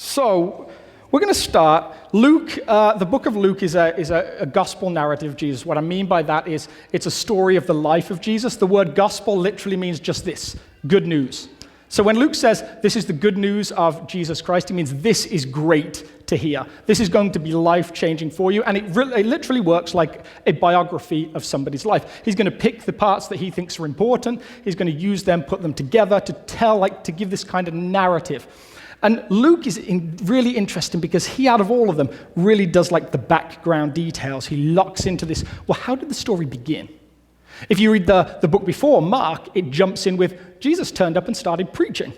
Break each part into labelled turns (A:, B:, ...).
A: So, we're going to start. Luke, the book of Luke is a gospel narrative of Jesus. What I mean by that is it's a story of the life of Jesus. The word gospel literally means just this, good news. So when Luke says this is the good news of Jesus Christ, he means this is great to hear. This is going to be life-changing for you. And it literally works like a biography of somebody's life. He's going to pick the parts that he thinks are important. He's going to use them, put them together to give this kind of narrative. And Luke is really interesting because he, out of all of them, really does like the background details. He locks into this, well, how did the story begin? If you read the book before, Mark, it jumps in with Jesus turned up and started preaching.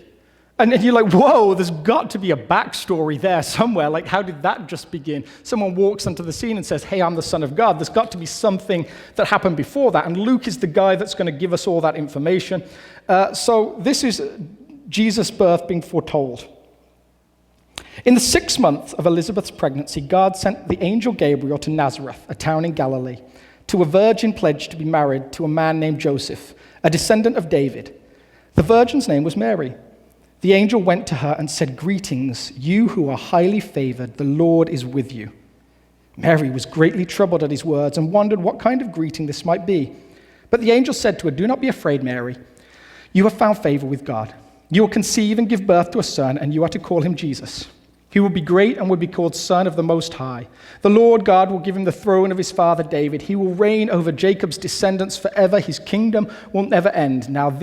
A: And you're like, whoa, there's got to be a backstory there somewhere. Like, how did that just begin? Someone walks onto the scene and says, hey, I'm the Son of God. There's got to be something that happened before that. And Luke is the guy that's going to give us all that information. So this is Jesus' birth being foretold. In the 6th month of Elizabeth's pregnancy, God sent the angel Gabriel to Nazareth, a town in Galilee, to a virgin pledged to be married to a man named Joseph, a descendant of David. The virgin's name was Mary. The angel went to her and said, "Greetings, you who are highly favored, the Lord is with you." Mary was greatly troubled at his words and wondered what kind of greeting this might be. But the angel said to her, "Do not be afraid, Mary. You have found favor with God. You will conceive and give birth to a son, and you are to call him Jesus. He will be great and will be called Son of the Most High. The Lord God will give him the throne of his father David. He will reign over Jacob's descendants forever. His kingdom will never end. Now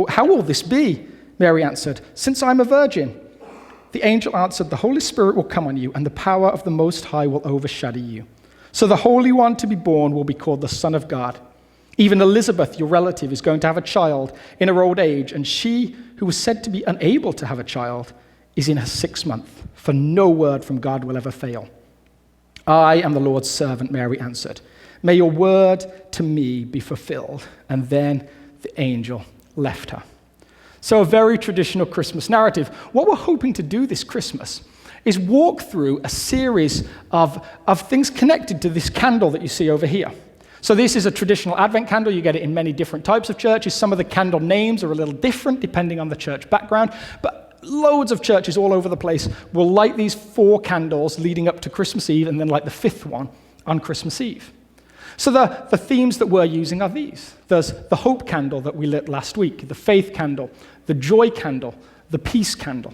A: how will this be?" Mary answered, "Since I'm a virgin." The angel answered, "The Holy Spirit will come on you, and the power of the Most High will overshadow you. So the Holy One to be born will be called the Son of God. Even Elizabeth, your relative, is going to have a child in her old age, and she, who was said to be unable to have a child, is in her 6th month, for no word from God will ever fail." "I am the Lord's servant," Mary answered. "May your word to me be fulfilled." And then the angel left her. So a very traditional Christmas narrative. What we're hoping to do this Christmas is walk through a series of things connected to this candle that you see over here. So this is a traditional Advent candle. You get it in many different types of churches. Some of the candle names are a little different depending on the church background, but loads of churches all over the place will light these 4 candles leading up to Christmas Eve and then light the 5th one on Christmas Eve. So the themes that we're using are these. There's the hope candle that we lit last week, the faith candle, the joy candle, the peace candle.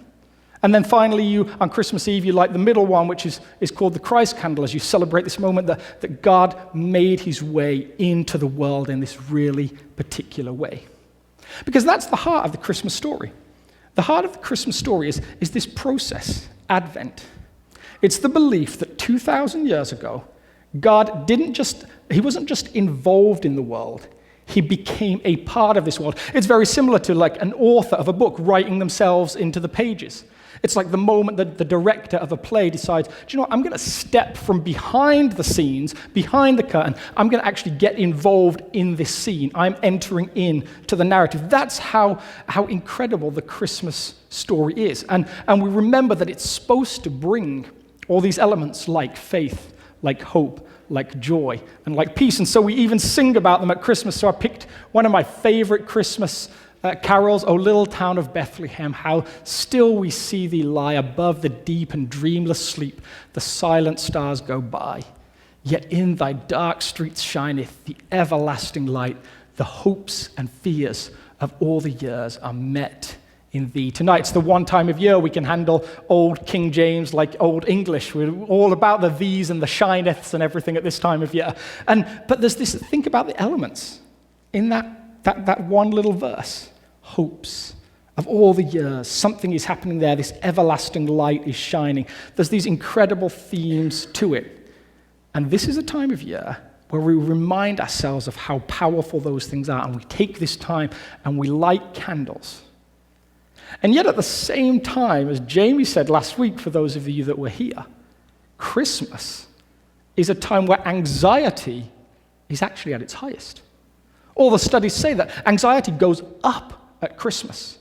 A: And then finally, on Christmas Eve, you light the middle one, which is called the Christ candle, as you celebrate this moment that God made his way into the world in this really particular way. Because that's the heart of the Christmas story. The heart of the Christmas story is this process, Advent. It's the belief that 2,000 years ago, God he wasn't just involved in the world, he became a part of this world. It's very similar to like an author of a book writing themselves into the pages. It's like the moment that the director of a play decides, do you know what, I'm going to step from behind the scenes, behind the curtain. I'm going to actually get involved in this scene. I'm entering into the narrative. That's how incredible the Christmas story is. And we remember that it's supposed to bring all these elements like faith, like hope, like joy, and like peace. And so we even sing about them at Christmas. So I picked one of my favorite Christmas carols, "O little town of Bethlehem, how still we see thee lie above the deep and dreamless sleep. The silent stars go by. Yet in thy dark streets shineth the everlasting light. The hopes and fears of all the years are met in thee." Tonight's the one time of year we can handle old King James like old English. We're all about the these and the shineths and everything at this time of year. But there's this, think about the elements in that one little verse. Hopes of all the years. Something is happening there. This everlasting light is shining. There's these incredible themes to it. And this is a time of year where we remind ourselves of how powerful those things are. And we take this time and we light candles. And yet at the same time, as Jamie said last week, for those of you that were here, Christmas is a time where anxiety is actually at its highest. All the studies say that anxiety goes up at Christmas.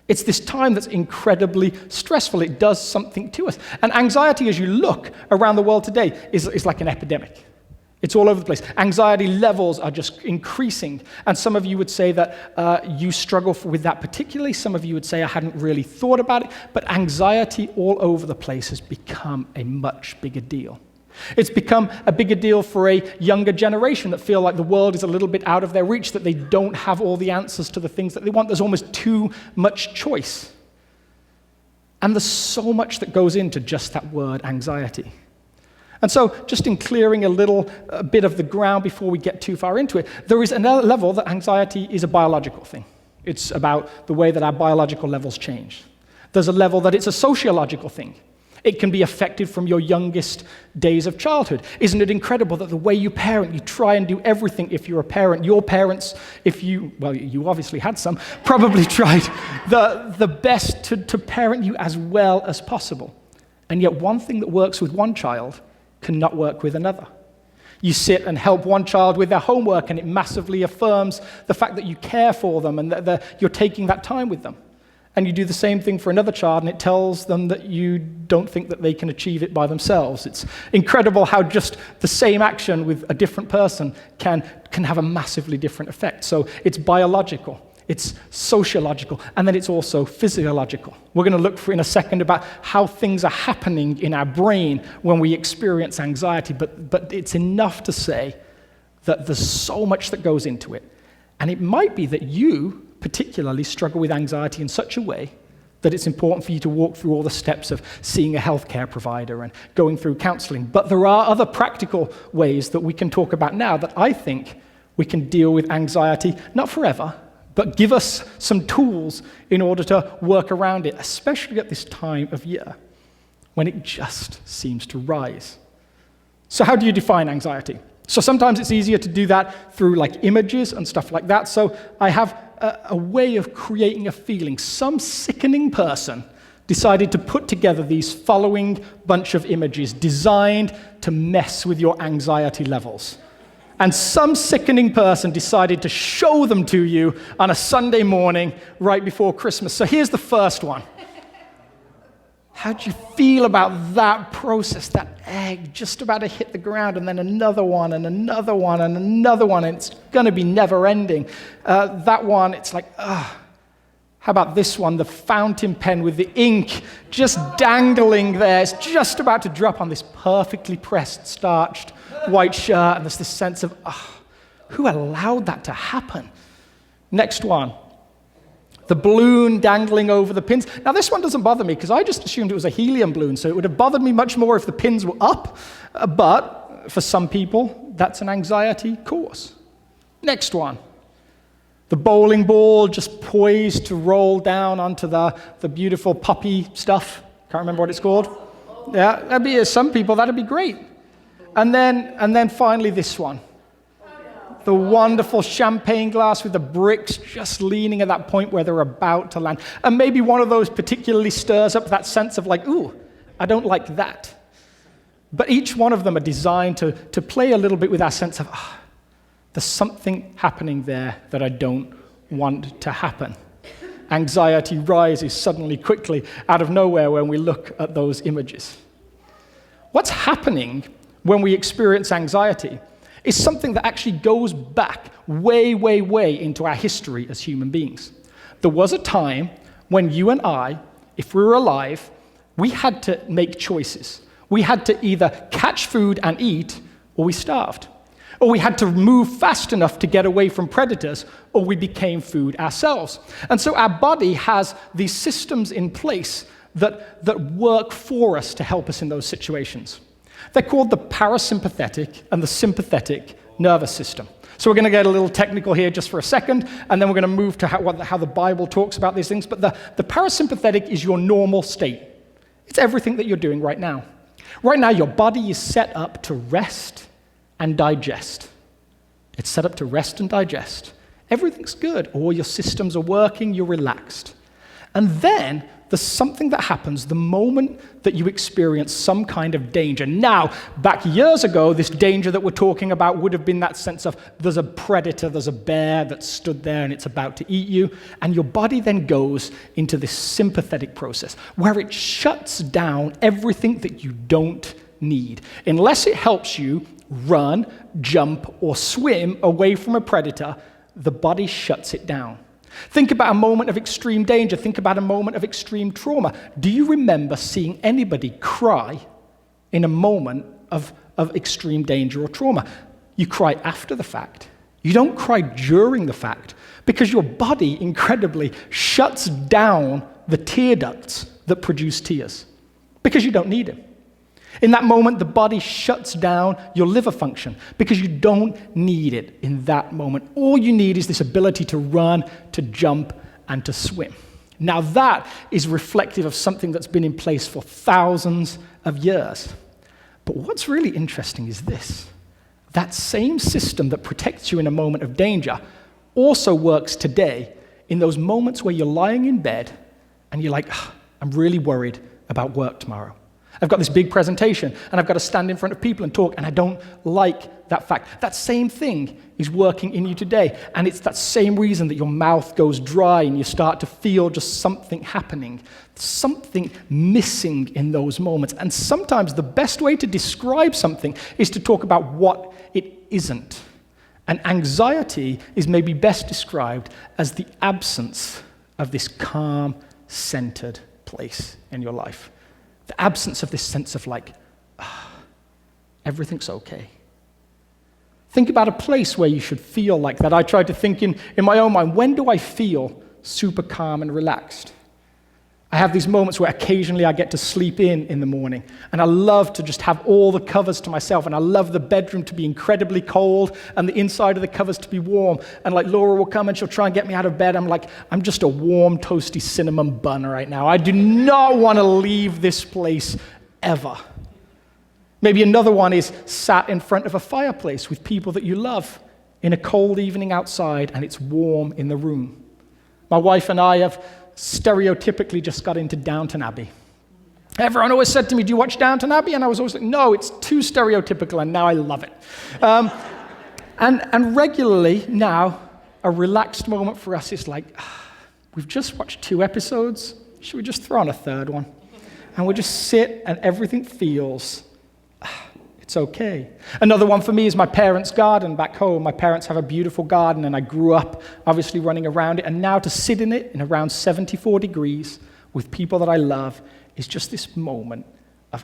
A: It's this time that's incredibly stressful. It does something to us. And anxiety, as you look around the world today, is like an epidemic. It's all over the place. Anxiety levels are just increasing. And some of you would say that you struggle with that particularly. Some of you would say, I hadn't really thought about it. But anxiety all over the place has become a much bigger deal. It's become a bigger deal for a younger generation that feel like the world is a little bit out of their reach, that they don't have all the answers to the things that they want. There's almost too much choice. And there's so much that goes into just that word, anxiety. And so, just in clearing a bit of the ground before we get too far into it, there is another level that anxiety is a biological thing. It's about the way that our biological levels change. There's a level that it's a sociological thing. It can be affected from your youngest days of childhood. Isn't it incredible that the way you parent, you try and do everything if you're a parent. Your parents, you obviously had some, probably tried the best to parent you as well as possible. And yet one thing that works with one child cannot work with another. You sit and help one child with their homework, and it massively affirms the fact that you care for them and that you're taking that time with them. And you do the same thing for another child, and it tells them that you don't think that they can achieve it by themselves. It's incredible how just the same action with a different person can have a massively different effect. So it's biological. It's sociological, and then it's also physiological. We're going to look in a second about how things are happening in our brain when we experience anxiety, but it's enough to say that there's so much that goes into it. And it might be that you particularly struggle with anxiety in such a way that it's important for you to walk through all the steps of seeing a healthcare provider and going through counseling. But there are other practical ways that we can talk about now that I think we can deal with anxiety, not forever, but give us some tools in order to work around it, especially at this time of year when it just seems to rise. So how do you define anxiety? So sometimes it's easier to do that through like images and stuff like that. So I have a way of creating a feeling. Some sickening person decided to put together these following bunch of images designed to mess with your anxiety levels. And some sickening person decided to show them to you on a Sunday morning right before Christmas. So here's the first one. How do you feel about that process, that egg just about to hit the ground, and then another one, and another one, and another one, and it's going to be never-ending. That one, it's like, How about this one, the fountain pen with the ink just dangling there. It's just about to drop on this perfectly pressed, starched white shirt, and there's this sense of, who allowed that to happen? Next one. The balloon dangling over the pins. Now, this one doesn't bother me because I just assumed it was a helium balloon, so it would have bothered me much more if the pins were up. But for some people, that's an anxiety cause. Next one. The bowling ball just poised to roll down onto the beautiful puppy stuff. Can't remember what it's called. Yeah, that'd be some people, that'd be great. And then finally this one. The wonderful champagne glass with the bricks just leaning at that point where they're about to land. And maybe one of those particularly stirs up that sense of like, ooh, I don't like that. But each one of them are designed to play a little bit with our sense of, there's something happening there that I don't want to happen. Anxiety rises suddenly, quickly, out of nowhere when we look at those images. What's happening when we experience anxiety is something that actually goes back way, way, way into our history as human beings. There was a time when you and I, if we were alive, we had to make choices. We had to either catch food and eat, or we starved. Or we had to move fast enough to get away from predators, or we became food ourselves. And so our body has these systems in place that work for us to help us in those situations. They're called the parasympathetic and the sympathetic nervous system. So we're going to get a little technical here just for a second, and then we're going to move to how the Bible talks about these things. But the parasympathetic is your normal state. It's everything that you're doing right now. Right now, your body is set up to rest and digest. It's set up to rest and digest. Everything's good. All your systems are working. You're relaxed. And then there's something that happens the moment that you experience some kind of danger. Now, back years ago, this danger that we're talking about would have been that sense of there's a predator, there's a bear that stood there and it's about to eat you. And your body then goes into this sympathetic process where it shuts down everything that you don't need. Unless it helps you run, jump, or swim away from a predator, the body shuts it down. Think about a moment of extreme danger. Think about a moment of extreme trauma. Do you remember seeing anybody cry in a moment of extreme danger or trauma? You cry after the fact. You don't cry during the fact because your body incredibly shuts down the tear ducts that produce tears because you don't need them. In that moment, the body shuts down your liver function because you don't need it in that moment. All you need is this ability to run, to jump, and to swim. Now that is reflective of something that's been in place for thousands of years. But what's really interesting is this. That same system that protects you in a moment of danger also works today in those moments where you're lying in bed and you're like, I'm really worried about work tomorrow. I've got this big presentation, and I've got to stand in front of people and talk, and I don't like that fact. That same thing is working in you today, and it's that same reason that your mouth goes dry and you start to feel just something happening, something missing in those moments. And sometimes the best way to describe something is to talk about what it isn't. And anxiety is maybe best described as the absence of this calm, centered place in your life. The absence of this sense of everything's okay. Think about a place where you should feel like that. I tried to think in my own mind, when do I feel super calm and relaxed? I have these moments where occasionally I get to sleep in the morning, and I love to just have all the covers to myself, and I love the bedroom to be incredibly cold and the inside of the covers to be warm. And Laura will come and she'll try and get me out of bed. I'm just a warm, toasty cinnamon bun right now. I do not want to leave this place ever. Maybe another one is sat in front of a fireplace with people that you love in a cold evening outside, and it's warm in the room. My wife and I have stereotypically just got into Downton Abbey. Everyone always said to me, do you watch Downton Abbey? And I was always like, no, it's too stereotypical, and now I love it. And regularly now, a relaxed moment for us is we've just watched 2 episodes. Should we just throw on a third one? And we'll just sit, and everything feels it's okay. Another one for me is my parents' garden back home. My parents have a beautiful garden, and I grew up obviously running around it. And now to sit in it in around 74 degrees with people that I love is just this moment of,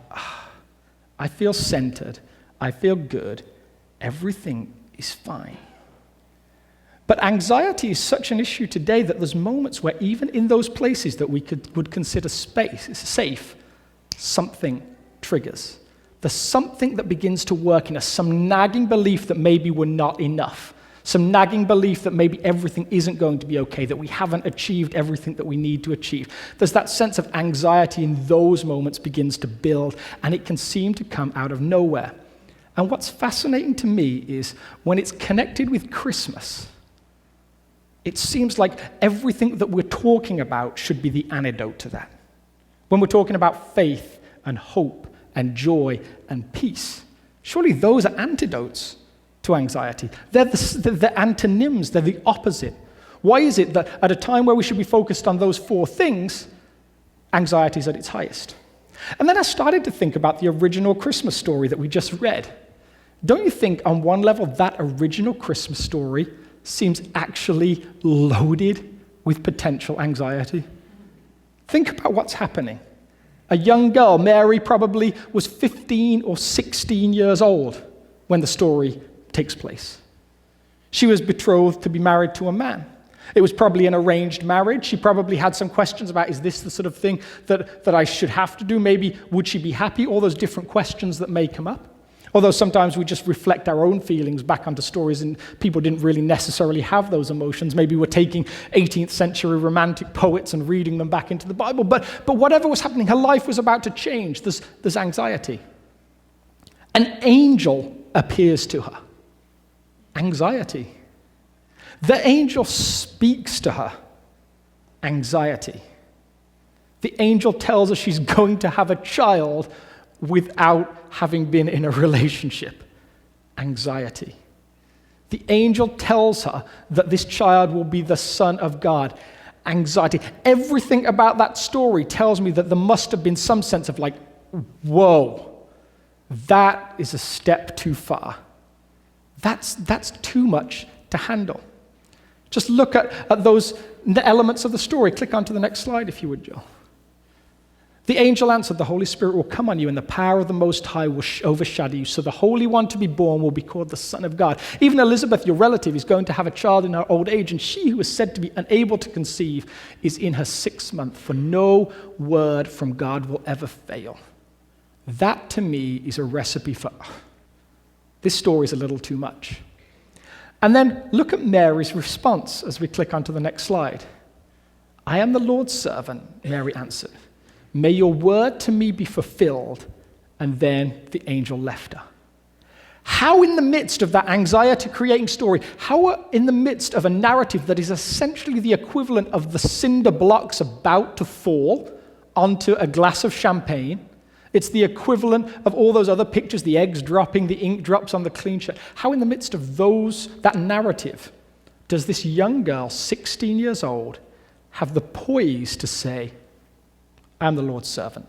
A: I feel centered, I feel good, everything is fine. But anxiety is such an issue today that there's moments where even in those places that we would consider safe, something triggers. There's something that begins to work in us, some nagging belief that maybe we're not enough, some nagging belief that maybe everything isn't going to be okay, that we haven't achieved everything that we need to achieve. There's that sense of anxiety in those moments begins to build, and it can seem to come out of nowhere. And what's fascinating to me is when it's connected with Christmas, it seems like everything that we're talking about should be the antidote to that. When we're talking about faith and hope and joy and peace, surely those are antidotes to anxiety. They're the antonyms, they're the opposite. Why is it that at a time where we should be focused on those 4 things, anxiety is at its highest? And then I started to think about the original Christmas story that we just read. Don't you think on one level that original Christmas story seems actually loaded with potential anxiety? Think about what's happening. A young girl, Mary, probably was 15 or 16 years old when the story takes place. She was betrothed to be married to a man. It was probably an arranged marriage. She probably had some questions about, is this the sort of thing that I should have to do? Maybe would she be happy? All those different questions that may come up. Although sometimes we just reflect our own feelings back onto stories and people didn't really necessarily have those emotions. Maybe we're taking 18th century romantic poets and reading them back into the Bible. But whatever was happening, her life was about to change. There's anxiety. An angel appears to her. Anxiety. The angel speaks to her. Anxiety. The angel tells her she's going to have a child without having been in a relationship. Anxiety. The angel tells her that this child will be the Son of God. Anxiety. Everything about that story tells me that there must have been some sense of whoa, That is a step too far. That's too much to handle. Just look at those elements of the story. Click onto the next slide, if you would, Joel. The angel answered, the Holy Spirit will come on you, and the power of the Most High will overshadow you. So the Holy One to be born will be called the Son of God. Even Elizabeth, your relative, is going to have a child in her old age, and she who is said to be unable to conceive is in her 6th month, for no word from God will ever fail. That, to me, is a recipe for, this story is a little too much. And then look at Mary's response as we click onto the next slide. I am the Lord's servant, Mary answered. May your word to me be fulfilled. And then the angel left her. How in the midst of that anxiety-creating story, how in the midst of a narrative that is essentially the equivalent of the cinder blocks about to fall onto a glass of champagne, it's the equivalent of all those other pictures, the eggs dropping, the ink drops on the clean shirt. How in the midst of that narrative, does this young girl, 16 years old, have the poise to say, I am the Lord's servant?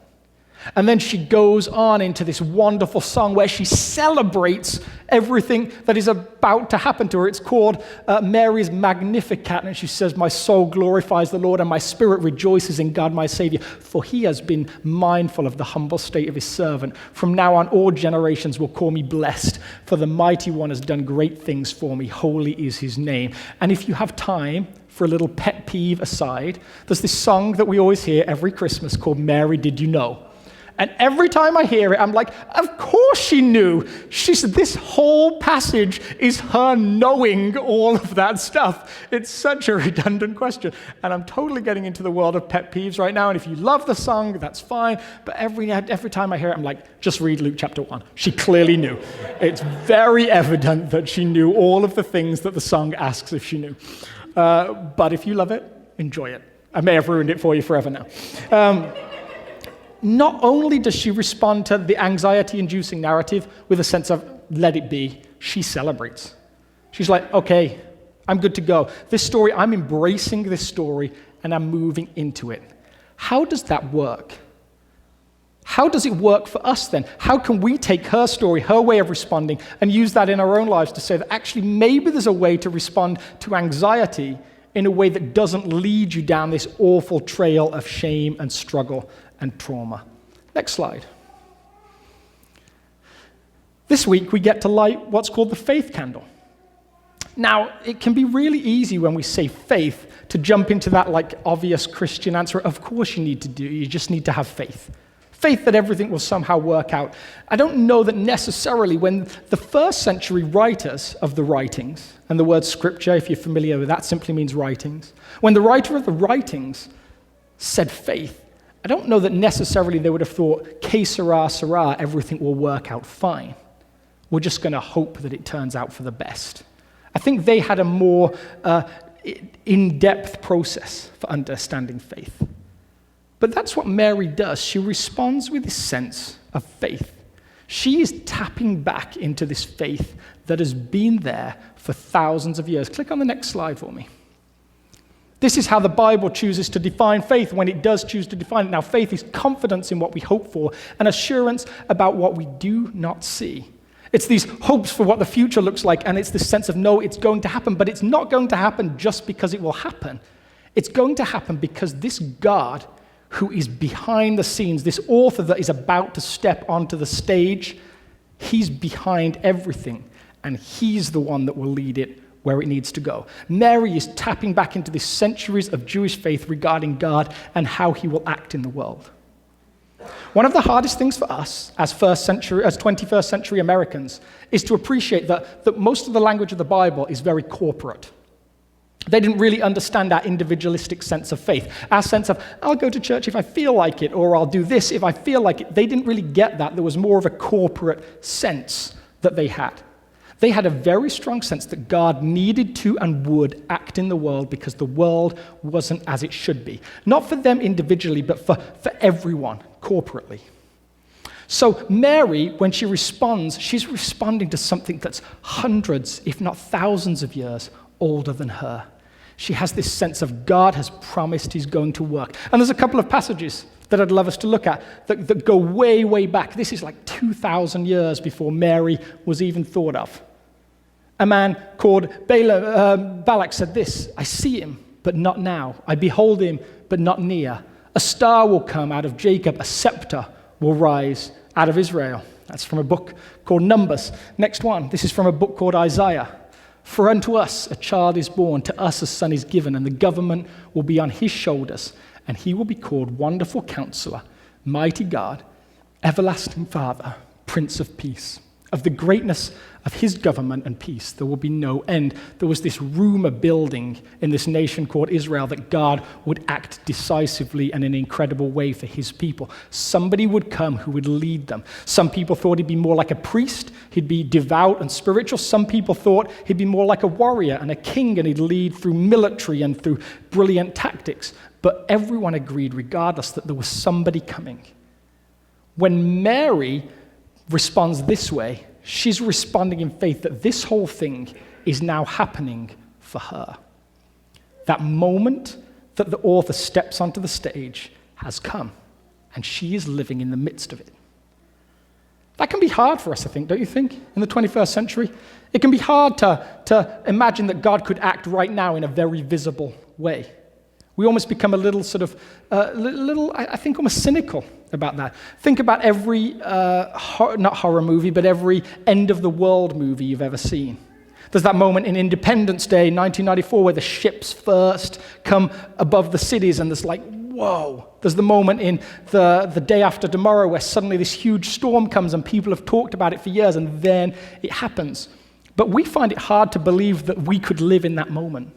A: And then she goes on into this wonderful song where she celebrates everything that is about to happen to her. It's called Mary's Magnificat, and she says, my soul glorifies the Lord, and my spirit rejoices in God my Savior, for he has been mindful of the humble state of his servant. From now on, all generations will call me blessed, for the mighty one has done great things for me. Holy is his name. And if you have time for a little pet peeve aside, there's this song that we always hear every Christmas called Mary, Did You Know? And every time I hear it, I'm like, of course she knew. She said, this whole passage is her knowing all of that stuff. It's such a redundant question. And I'm totally getting into the world of pet peeves right now. And if you love the song, that's fine. But every time I hear it, I'm like, just read Luke chapter 1. She clearly knew. It's very evident that she knew all of the things that the song asks if she knew. But if you love it, enjoy it. I may have ruined it for you forever now. Not only does she respond to the anxiety-inducing narrative with a sense of, let it be, she celebrates. She's like, okay, I'm good to go. This story, I'm embracing this story, and I'm moving into it. How does that work? How does it work for us then? How can we take her story, her way of responding, and use that in our own lives to say that actually maybe there's a way to respond to anxiety in a way that doesn't lead you down this awful trail of shame and struggle and trauma. Next slide. This week we get to light what's called the faith candle. Now, it can be really easy when we say faith to jump into that like obvious Christian answer. Of course you just need to have faith. Faith that everything will somehow work out. I don't know that necessarily when the first century writers of the writings, and the word scripture, if you're familiar with that, simply means writings. When the writer of the writings said faith, I don't know that necessarily they would have thought, que sera, sera, everything will work out fine. We're just going to hope that it turns out for the best. I think they had a more in-depth process for understanding faith. But that's what Mary does. She responds with this sense of faith. She is tapping back into this faith that has been there for thousands of years. Click on the next slide for me. This is how the Bible chooses to define faith when it does choose to define it. Now, faith is confidence in what we hope for and assurance about what we do not see. It's these hopes for what the future looks like, and it's this sense of, no, it's going to happen, but it's not going to happen just because it will happen. It's going to happen because this God who is behind the scenes, this author that is about to step onto the stage, he's behind everything, and he's the one that will lead it where it needs to go. Mary is tapping back into the centuries of Jewish faith regarding God and how he will act in the world. One of the hardest things for us as 21st century Americans is to appreciate that most of the language of the Bible is very corporate. They didn't really understand our individualistic sense of faith, our sense of, I'll go to church if I feel like it, or I'll do this if I feel like it. They didn't really get that. There was more of a corporate sense that they had. They had a very strong sense that God needed to and would act in the world because the world wasn't as it should be. Not for them individually, but for everyone corporately. So Mary, when she responds, she's responding to something that's hundreds, if not thousands of years older than her. She has this sense of God has promised he's going to work. And there's a couple of passages that I'd love us to look at that go way, way back. This is like 2,000 years before Mary was even thought of. A man called Balak said this, I see him, but not now. I behold him, but not near. A star will come out of Jacob, a scepter will rise out of Israel. That's from a book called Numbers. Next one, this is from a book called Isaiah. For unto us a child is born, to us a son is given, and the government will be on his shoulders, and he will be called Wonderful Counselor, Mighty God, Everlasting Father, Prince of Peace. Of the greatness of his government and peace, there will be no end. There was this rumor building in this nation called Israel that God would act decisively and in an incredible way for his people. Somebody would come who would lead them. Some people thought he'd be more like a priest. He'd be devout and spiritual. Some people thought he'd be more like a warrior and a king, and he'd lead through military and through brilliant tactics. But everyone agreed, regardless, that there was somebody coming. When Mary responds this way, she's responding in faith that this whole thing is now happening for her. That moment that the author steps onto the stage has come, and she is living in the midst of it. That can be hard for us, I think, don't you think, in the 21st century? It can be hard to imagine that God could act right now in a very visible way. We almost become a little sort of, I think, almost cynical about that. Think about every, not horror movie, but every end-of-the-world movie you've ever seen. There's that moment in Independence Day, 1994, where the ships first come above the cities, and there's like, whoa. There's the moment in the Day After Tomorrow where suddenly this huge storm comes, and people have talked about it for years, and then it happens. But we find it hard to believe that we could live in that moment.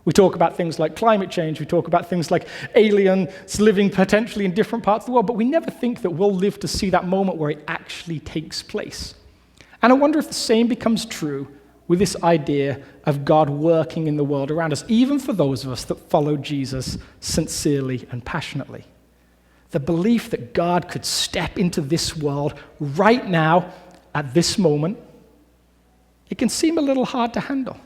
A: We talk about things like climate change, we talk about things like aliens living potentially in different parts of the world, but we never think that we'll live to see that moment where it actually takes place. And I wonder if the same becomes true with this idea of God working in the world around us, even for those of us that follow Jesus sincerely and passionately. The belief that God could step into this world right now, at this moment, it can seem a little hard to handle.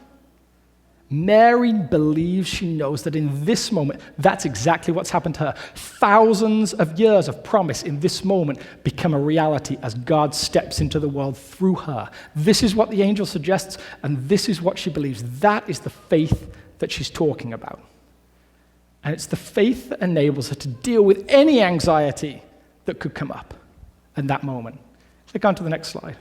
A: Mary believes she knows that in this moment, that's exactly what's happened to her. Thousands of years of promise in this moment become a reality as God steps into the world through her. This is what the angel suggests, and this is what she believes. That is the faith that she's talking about. And it's the faith that enables her to deal with any anxiety that could come up in that moment. Click on to the next slide.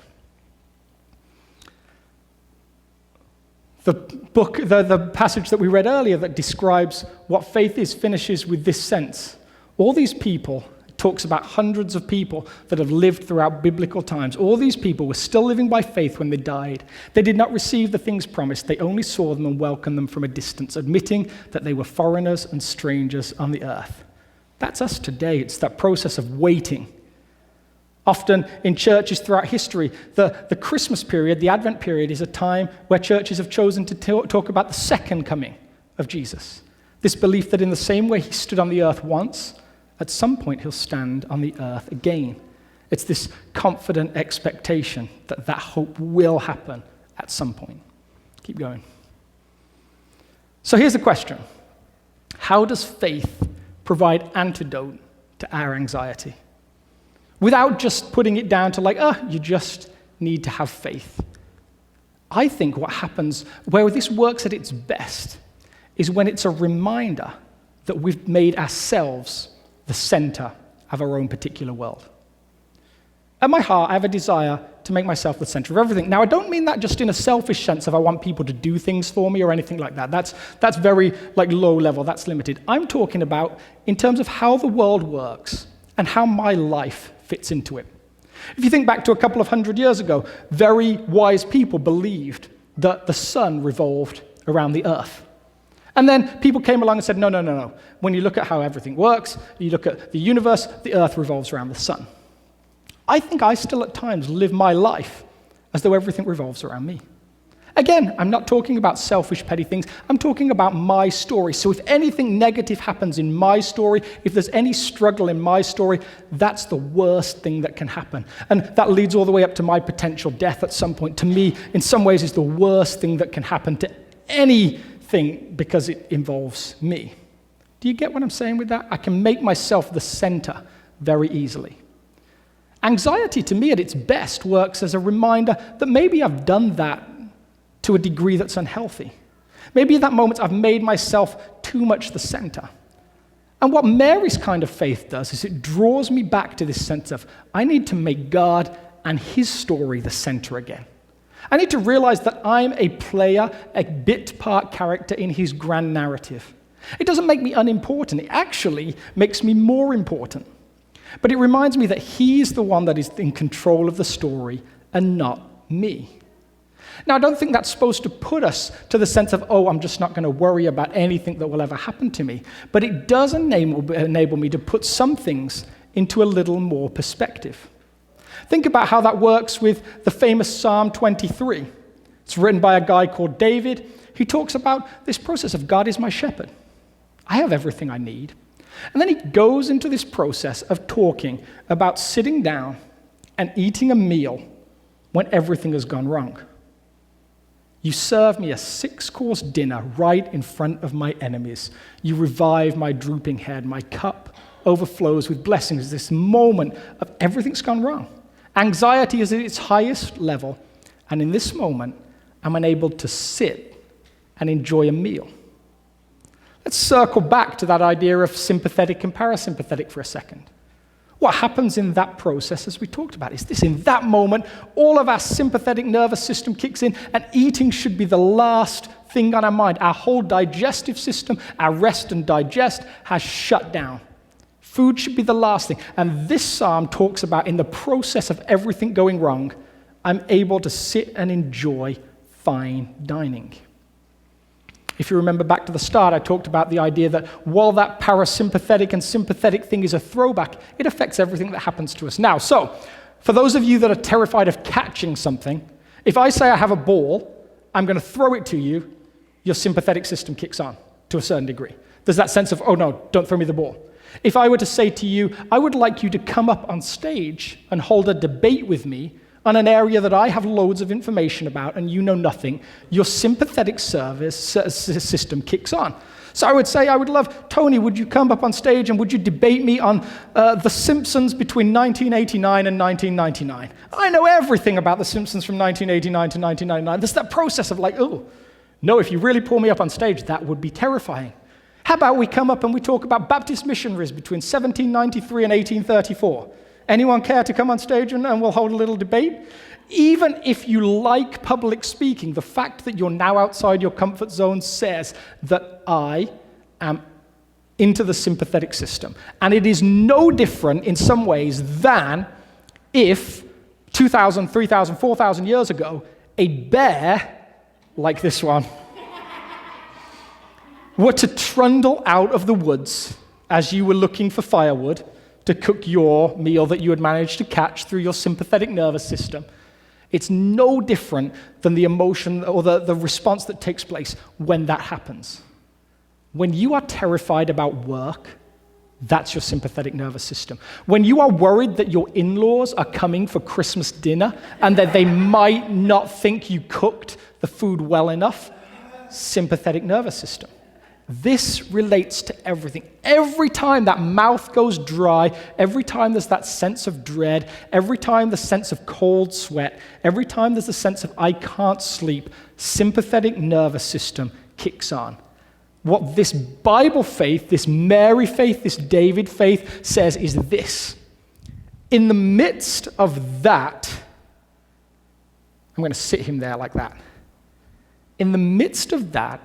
A: The passage that we read earlier that describes what faith is finishes with this sense. All these people, it talks about hundreds of people that have lived throughout biblical times. All these people were still living by faith when they died. They did not receive the things promised. They only saw them and welcomed them from a distance, admitting that they were foreigners and strangers on the earth. That's us today. It's that process of waiting. Often in churches throughout history, the Christmas period, the Advent period, is a time where churches have chosen to talk about the second coming of Jesus. This belief that in the same way he stood on the earth once, at some point he'll stand on the earth again. It's this confident expectation that that hope will happen at some point. Keep going. So here's the question. How does faith provide antidote to our anxiety? Without just putting it down to like, you just need to have faith. I think what happens, where this works at its best, is when it's a reminder that we've made ourselves the center of our own particular world. At my heart, I have a desire to make myself the center of everything. Now, I don't mean that just in a selfish sense of I want people to do things for me or anything like that. That's very low level, that's limited. I'm talking about in terms of how the world works and how my life fits into it. If you think back to a couple of hundred years ago, very wise people believed that the sun revolved around the earth. And then people came along and said, no. When you look at how everything works, you look at the universe, the earth revolves around the sun. I think I still at times live my life as though everything revolves around me. Again, I'm not talking about selfish, petty things. I'm talking about my story. So if anything negative happens in my story, if there's any struggle in my story, that's the worst thing that can happen. And that leads all the way up to my potential death at some point. To me, in some ways, is the worst thing that can happen to anything thing because it involves me. Do you get what I'm saying with that? I can make myself the center very easily. Anxiety, to me, at its best, works as a reminder that maybe I've done that to a degree that's unhealthy. Maybe at that moment I've made myself too much the center. And what Mary's kind of faith does is it draws me back to this sense of, I need to make God and his story the center again. I need to realize that I'm a player, a bit part character in his grand narrative. It doesn't make me unimportant. It actually makes me more important. But it reminds me that he's the one that is in control of the story and not me. Now, I don't think that's supposed to put us to the sense of, oh, I'm just not going to worry about anything that will ever happen to me. But it does enable me to put some things into a little more perspective. Think about how that works with the famous Psalm 23. It's written by a guy called David. He talks about this process of God is my shepherd. I have everything I need. And then he goes into this process of talking about sitting down and eating a meal when everything has gone wrong. You serve me a 6-course dinner right in front of my enemies. You revive my drooping head. My cup overflows with blessings. This moment of everything's gone wrong. Anxiety is at its highest level. And in this moment, I'm unable to sit and enjoy a meal. Let's circle back to that idea of sympathetic and parasympathetic for a second. What happens in that process, as we talked about, is this: in that moment, all of our sympathetic nervous system kicks in, and eating should be the last thing on our mind. Our whole digestive system, our rest and digest, has shut down. Food should be the last thing. And this psalm talks about, in the process of everything going wrong, I'm able to sit and enjoy fine dining. If you remember back to the start, I talked about the idea that while that parasympathetic and sympathetic thing is a throwback, it affects everything that happens to us now. So, for those of you that are terrified of catching something, if I say I have a ball, I'm going to throw it to you, your sympathetic system kicks on to a certain degree. There's that sense of, oh no, don't throw me the ball. If I were to say to you, I would like you to come up on stage and hold a debate with me on an area that I have loads of information about and you know nothing, your sympathetic system kicks on. So I would say, I would love, Tony, would you come up on stage and would you debate me on The Simpsons between 1989 and 1999? I know everything about The Simpsons from 1989 to 1999. There's that process of like, oh, no, if you really pull me up on stage, that would be terrifying. How about we come up and we talk about Baptist missionaries between 1793 and 1834? Anyone care to come on stage and we'll hold a little debate? Even if you like public speaking, the fact that you're now outside your comfort zone says that I am into the sympathetic system. And it is no different in some ways than if 2,000, 3,000, 4,000 years ago, a bear like this one were to trundle out of the woods as you were looking for firewood to cook your meal that you had managed to catch through your sympathetic nervous system. It's no different than the emotion or the response that takes place when that happens. When you are terrified about work, that's your sympathetic nervous system. When you are worried that your in-laws are coming for Christmas dinner and that they might not think you cooked the food well enough, sympathetic nervous system. This relates to everything. Every time that mouth goes dry, every time there's that sense of dread, every time the sense of cold sweat, every time there's a sense of I can't sleep, sympathetic nervous system kicks on. What this Bible faith, this Mary faith, this David faith says is this: in the midst of that, I'm going to sit him there like that. In the midst of that,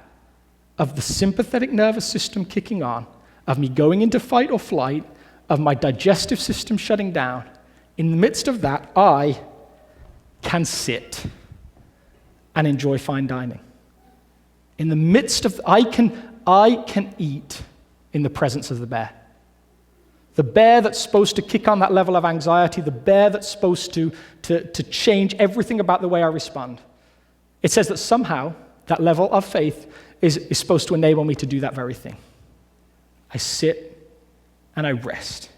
A: of the sympathetic nervous system kicking on, of me going into fight or flight, of my digestive system shutting down, in the midst of that, I can sit and enjoy fine dining. In the midst of, I can eat in the presence of the bear. The bear that's supposed to kick on that level of anxiety, the bear that's supposed to change everything about the way I respond. It says that somehow that level of faith is supposed to enable me to do that very thing. I sit and I rest.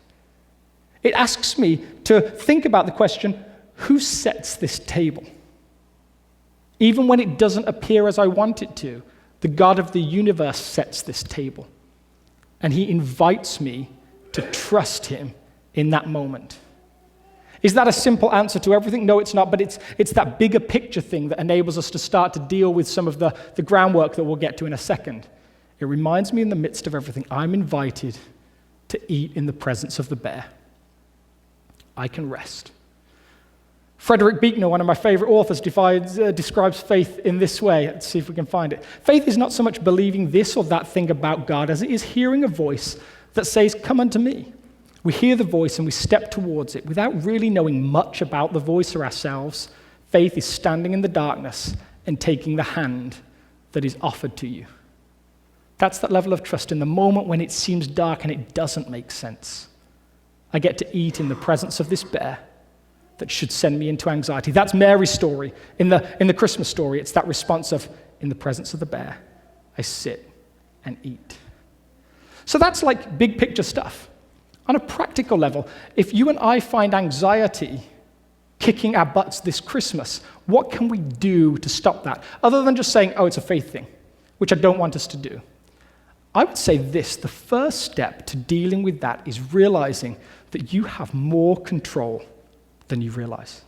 A: It asks me to think about the question, who sets this table? Even when it doesn't appear as I want it to, The God of the universe sets this table. And he invites me to trust him in that moment. Is that a simple answer to everything? No, it's not, but it's that bigger picture thing that enables us to start to deal with some of the groundwork that we'll get to in a second. It reminds me in the midst of everything, I'm invited to eat in the presence of the bear. I can rest. Frederick Buechner, one of my favorite authors, describes faith in this way. Let's see if we can find it. Faith is not so much believing this or that thing about God as it is hearing a voice that says, "Come unto me." We hear the voice and we step towards it without really knowing much about the voice or ourselves. Faith is standing in the darkness and taking the hand that is offered to you. That's that level of trust in the moment when it seems dark and it doesn't make sense. I get to eat in the presence of this bear that should send me into anxiety. That's Mary's story. In the Christmas story, it's that response of, in the presence of the bear, I sit and eat. So that's like big picture stuff. On a practical level, if you and I find anxiety kicking our butts this Christmas, what can we do to stop that? Other than just saying, oh, it's a faith thing, which I don't want us to do. I would say this, the first step to dealing with that is realizing that you have more control than you realize.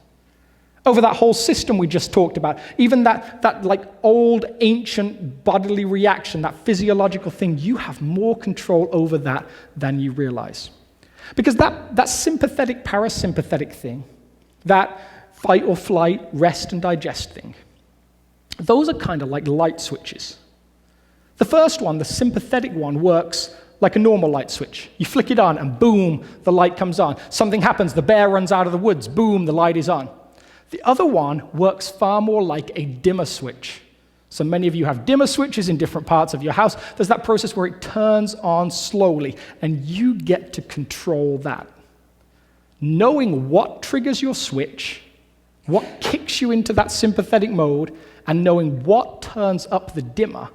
A: Over that whole system we just talked about, even that like old ancient bodily reaction, that physiological thing, you have more control over that than you realize. Because that sympathetic, parasympathetic thing, that fight or flight, rest and digest thing, those are kind of like light switches. The first one, the sympathetic one, works like a normal light switch. You flick it on and boom, the light comes on. Something happens, the bear runs out of the woods, boom, the light is on. The other one works far more like a dimmer switch. So many of you have dimmer switches in different parts of your house. There's that process where it turns on slowly, and you get to control that. Knowing what triggers your switch, what kicks you into that sympathetic mode, and knowing what turns up the dimmer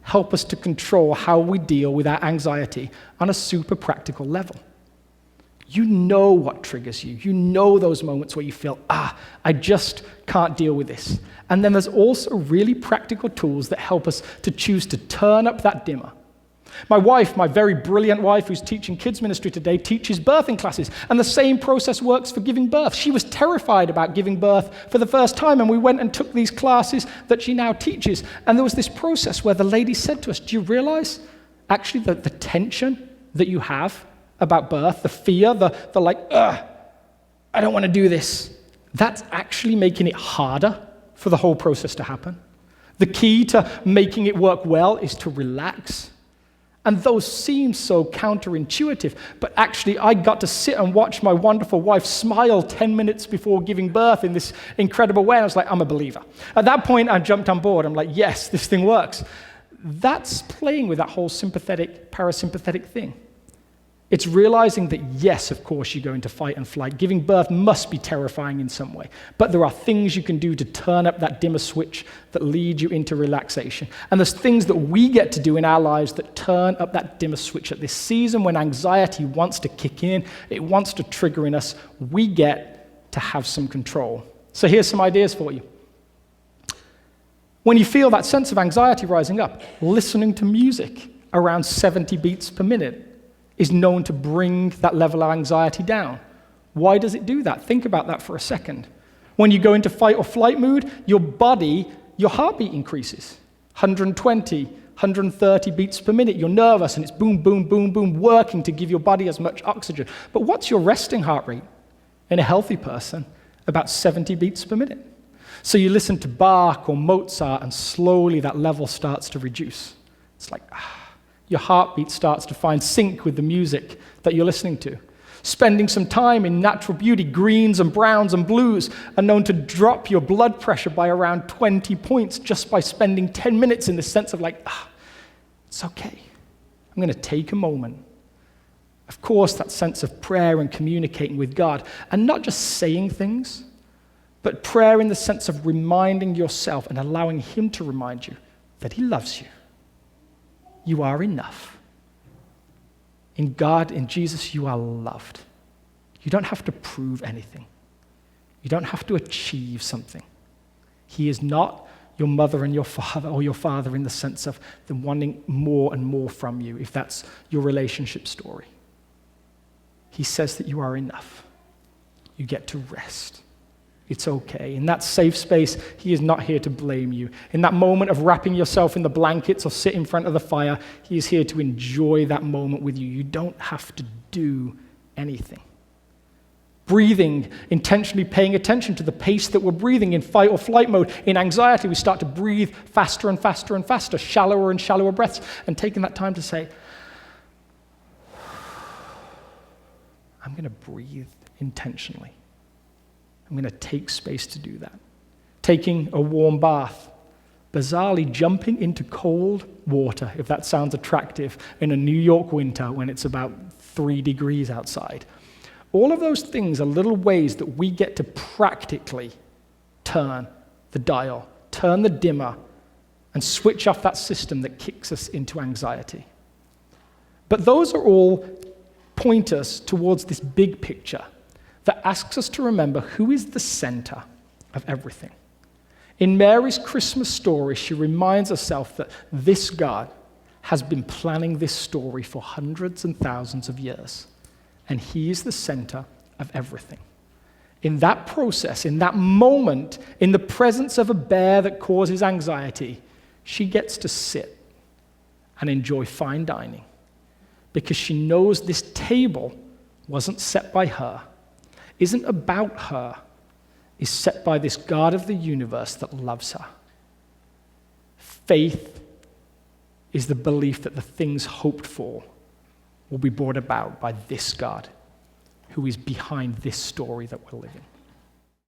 A: help us to control how we deal with our anxiety on a super practical level. You know what triggers you. You know those moments where you feel, I just can't deal with this. And then there's also really practical tools that help us to choose to turn up that dimmer. My wife, my very brilliant wife who's teaching kids ministry today, teaches birthing classes. And the same process works for giving birth. She was terrified about giving birth for the first time, and we went and took these classes that she now teaches. And there was this process where the lady said to us, do you realize actually the tension that you have about birth, the fear, the like, I don't want to do this. That's actually making it harder for the whole process to happen. The key to making it work well is to relax. And those seem so counterintuitive, but actually I got to sit and watch my wonderful wife smile 10 minutes before giving birth in this incredible way. And I was like, I'm a believer. At that point, I jumped on board. I'm like, yes, this thing works. That's playing with that whole sympathetic, parasympathetic thing. It's realizing that, yes, of course, you go into fight and flight. Giving birth must be terrifying in some way. But there are things you can do to turn up that dimmer switch that lead you into relaxation. And there's things that we get to do in our lives that turn up that dimmer switch at this season when anxiety wants to kick in, it wants to trigger in us. We get to have some control. So here's some ideas for you. When you feel that sense of anxiety rising up, listening to music around 70 beats per minute is known to bring that level of anxiety down. Why does it do that? Think about that for a second. When you go into fight or flight mood, your heartbeat increases. 120, 130 beats per minute. You're nervous and it's boom, boom, boom, boom, working to give your body as much oxygen. But what's your resting heart rate? In a healthy person, about 70 beats per minute. So you listen to Bach or Mozart and slowly that level starts to reduce. It's like, your heartbeat starts to find sync with the music that you're listening to. Spending some time in natural beauty, greens and browns and blues are known to drop your blood pressure by around 20 points just by spending 10 minutes in the sense of like, it's okay. I'm going to take a moment. Of course, that sense of prayer and communicating with God, and not just saying things, but prayer in the sense of reminding yourself and allowing Him to remind you that He loves you. You are enough. In God, in Jesus, you are loved. You don't have to prove anything. You don't have to achieve something. He is not your mother and your father, or your father in the sense of them wanting more and more from you, if that's your relationship story. He says that you are enough. You get to rest. It's okay. In that safe space, he is not here to blame you. In that moment of wrapping yourself in the blankets or sit in front of the fire, he is here to enjoy that moment with you. You don't have to do anything. Breathing, intentionally paying attention to the pace that we're breathing in fight or flight mode. In anxiety, we start to breathe faster and faster and faster, shallower and shallower breaths, and taking that time to say, I'm going to breathe intentionally. I'm going to take space to do that. Taking a warm bath, bizarrely jumping into cold water, if that sounds attractive, in a New York winter when it's about 3 degrees outside. All of those things are little ways that we get to practically turn the dial, turn the dimmer, and switch off that system that kicks us into anxiety. But those are all pointers towards this big picture that asks us to remember who is the center of everything. In Mary's Christmas story, she reminds herself that this God has been planning this story for hundreds and thousands of years, and he is the center of everything. In that process, in that moment, in the presence of a bear that causes anxiety, she gets to sit and enjoy fine dining because she knows this table wasn't set by her, isn't about her, is set by this God of the universe that loves her. Faith is the belief that the things hoped for will be brought about by this God who is behind this story that we're living.